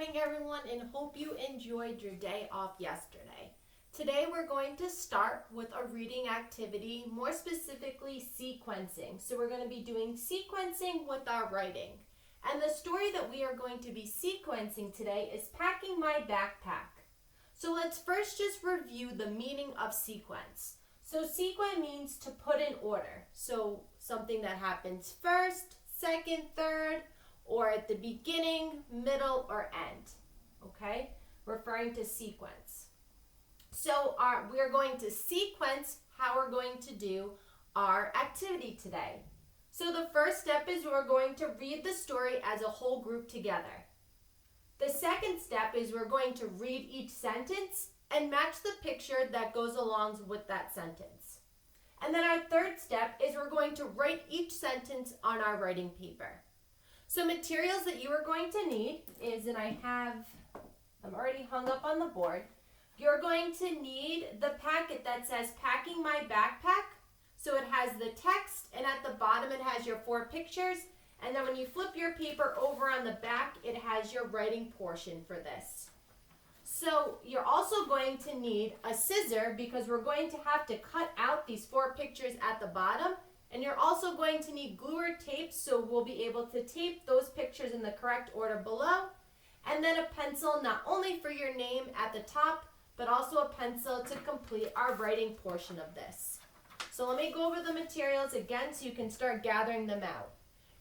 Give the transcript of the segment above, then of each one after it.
morning, everyone, and hope you enjoyed your day off yesterday. Today, we're going to start with a reading activity, more specifically sequencing. So we're going to be doing sequencing with our writing. And the story that we are going to be sequencing today is Packing My Backpack. So let's first just review the meaning of sequence. So sequence means to put in order. So something that happens first, second, third, or at the beginning, middle, or end, okay? Referring to sequence. So we are going to sequence how we're going to do our activity today. So the first step is we're going to read the story as a whole group together. The second step is we're going to read each sentence and match the picture that goes along with that sentence. And then our third step is we're going to write each sentence on our writing paper. So materials that you are going to need is, and I'm already hung up on the board. You're going to need the packet that says Packing My Backpack. So it has the text, and at the bottom it has your 4 pictures. And then when you flip your paper over on the back, it has your writing portion for this. So you're also going to need a scissor because we're going to have to cut out these 4 pictures at the bottom. And you're also going to need glue or tape, so we'll be able to tape those pictures in the correct order below. And then a pencil, not only for your name at the top, but also a pencil to complete our writing portion of this. So let me go over the materials again so you can start gathering them out.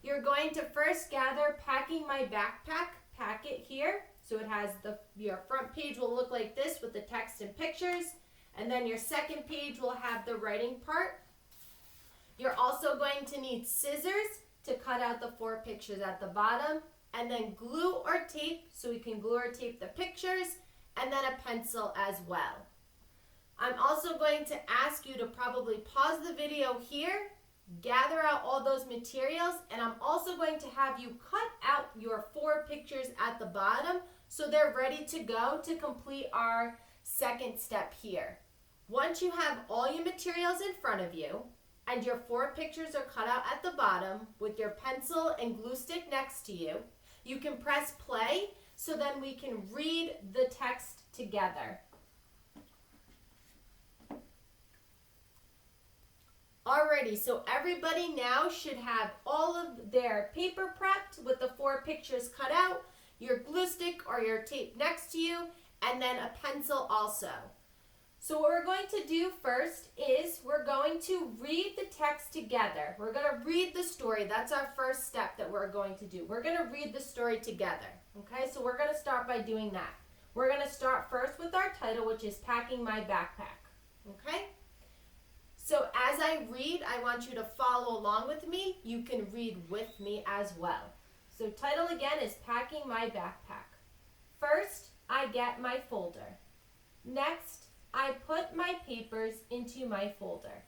You're going to first gather Packing My Backpack packet here. So it has your front page will look like this with the text and pictures. And then your second page will have the writing part. You're also going to need scissors to cut out the 4 pictures at the bottom, and then glue or tape, so we can glue or tape the pictures, and then a pencil as well. I'm also going to ask you to probably pause the video here, gather out all those materials, and I'm also going to have you cut out your 4 pictures at the bottom so they're ready to go to complete our second step here. Once you have all your materials in front of you, and your 4 pictures are cut out at the bottom with your pencil and glue stick next to you, you can press play so then we can read the text together. Alrighty, so everybody now should have all of their paper prepped with the 4 pictures cut out, your glue stick or your tape next to you, and then a pencil also. So what we're going to do first is we're going to read the text together. We're going to read the story. That's our first step that we're going to do. We're going to read the story together. Okay, so we're going to start by doing that. We're going to start first with our title, which is Packing My Backpack. Okay? So as I read, I want you to follow along with me. You can read with me as well. So title again is Packing My Backpack. First, I get my folder. Next, I put my papers into my folder.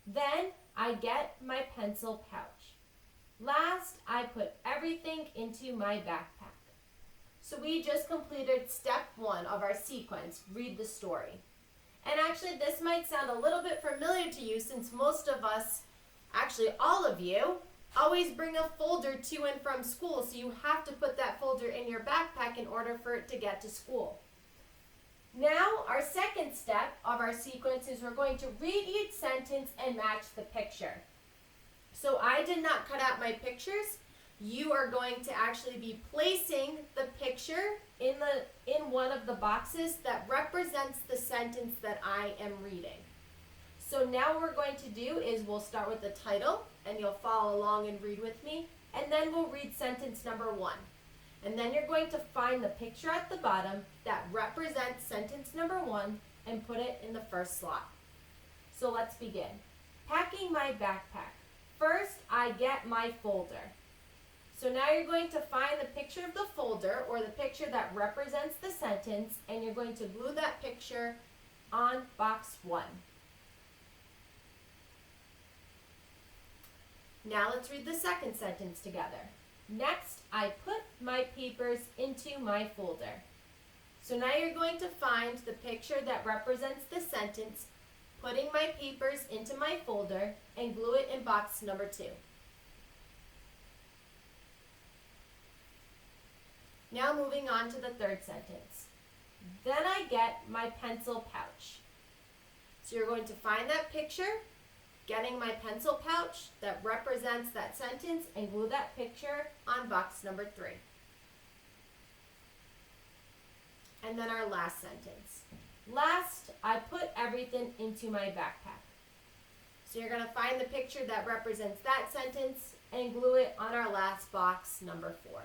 Then I get my pencil pouch. Last, I put everything into my backpack. So we just completed step 1 of our sequence, read the story. And actually this might sound a little bit familiar to you since most of us, actually all of you, always bring a folder to and from school. So you have to put that folder in your backpack in order for it to get to school. Now, our second step of our sequence is we're going to read each sentence and match the picture. So I did not cut out my pictures. You are going to actually be placing the picture in one of the boxes that represents the sentence that I am reading. So now what we're going to do is we'll start with the title, and you'll follow along and read with me, and then we'll read sentence number 1. And then you're going to find the picture at the bottom that represents sentence number 1 and put it in the first slot. So let's begin. Packing my backpack. First, I get my folder. So now you're going to find the picture of the folder or the picture that represents the sentence, and you're going to glue that picture on box 1. Now let's read the second sentence together. Next, I put my papers into my folder. So now you're going to find the picture that represents the sentence, putting my papers into my folder, and glue it in box number 2. Now moving on to the third sentence. Then I get my pencil pouch. So you're going to find that picture, getting my pencil pouch that represents that sentence, and glue that picture on box number 3. And then our last sentence. Last, I put everything into my backpack. So you're going to find the picture that represents that sentence and glue it on our last box, number 4.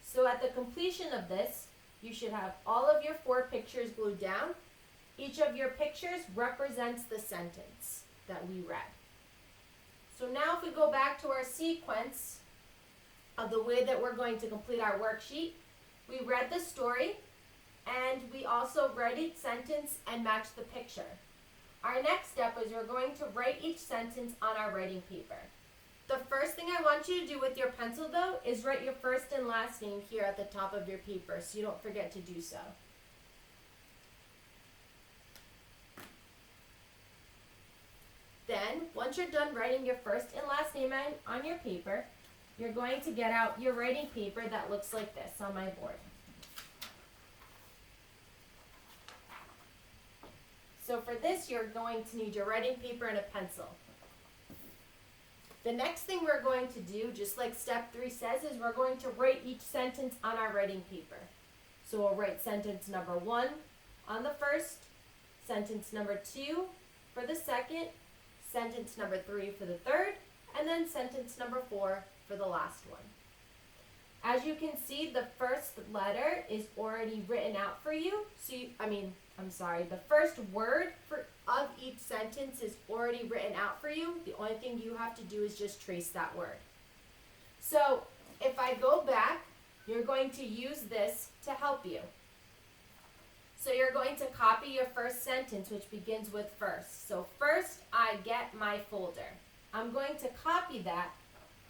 So at the completion of this, you should have all of your 4 pictures glued down. Each of your pictures represents the sentence that we read. So now if we go back to our sequence of the way that we're going to complete our worksheet, we read the story and we also read each sentence and matched the picture. Our next step is we're going to write each sentence on our writing paper. The first thing I want you to do with your pencil though is write your first and last name here at the top of your paper so you don't forget to do so. Then, once you're done writing your first and last name on your paper, you're going to get out your writing paper that looks like this on my board. So for this, you're going to need your writing paper and a pencil. The next thing we're going to do, just like step 3 says, is we're going to write each sentence on our writing paper. So we'll write sentence number 1 on the first, sentence number 2 for the second, sentence number 3 for the third, and then sentence number 4 for the last one. As you can see, the first letter is already written out for you. The first word of each sentence is already written out for you. The only thing you have to do is just trace that word. So if I go back, you're going to use this to help you. So you're going to copy your first sentence, which begins with first. So first, I get my folder. I'm going to copy that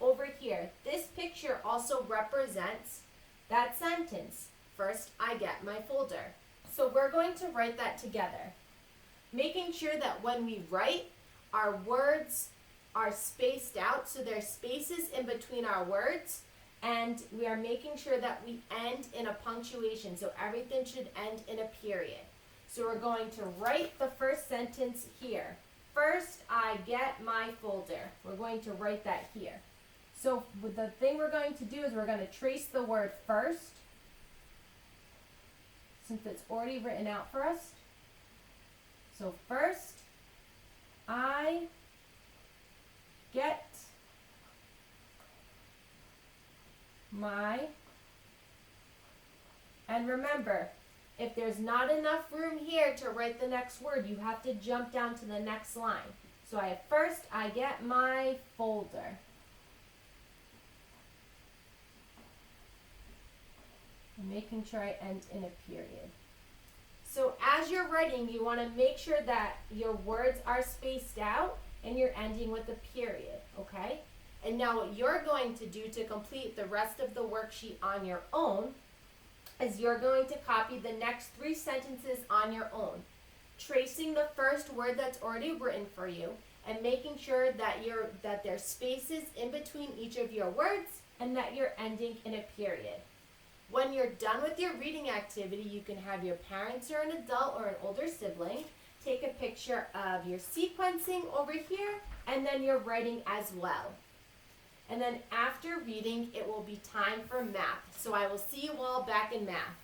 over here. This picture also represents that sentence. First, I get my folder. So we're going to write that together, making sure that when we write, our words are spaced out, so there's spaces in between our words, and we are making sure that we end in a punctuation, so everything should end in a period. So we're going to write the first sentence here. First, I get my folder. We're going to write that here. So the thing we're going to do is we're going to trace the word first, since it's already written out for us. So first, I get my, and remember, if there's not enough room here to write the next word, you have to jump down to the next line. So I first, I get my folder. I'm making sure I end in a period. So as you're writing, you want to make sure that your words are spaced out and you're ending with a period, okay? And now what you're going to do to complete the rest of the worksheet on your own is you're going to copy the next 3 sentences on your own, tracing the first word that's already written for you and making sure that there's spaces in between each of your words and that you're ending in a period. When you're done with your reading activity, you can have your parents or an adult or an older sibling take a picture of your sequencing over here and then your writing as well. And then after reading, it will be time for math. So I will see you all back in math.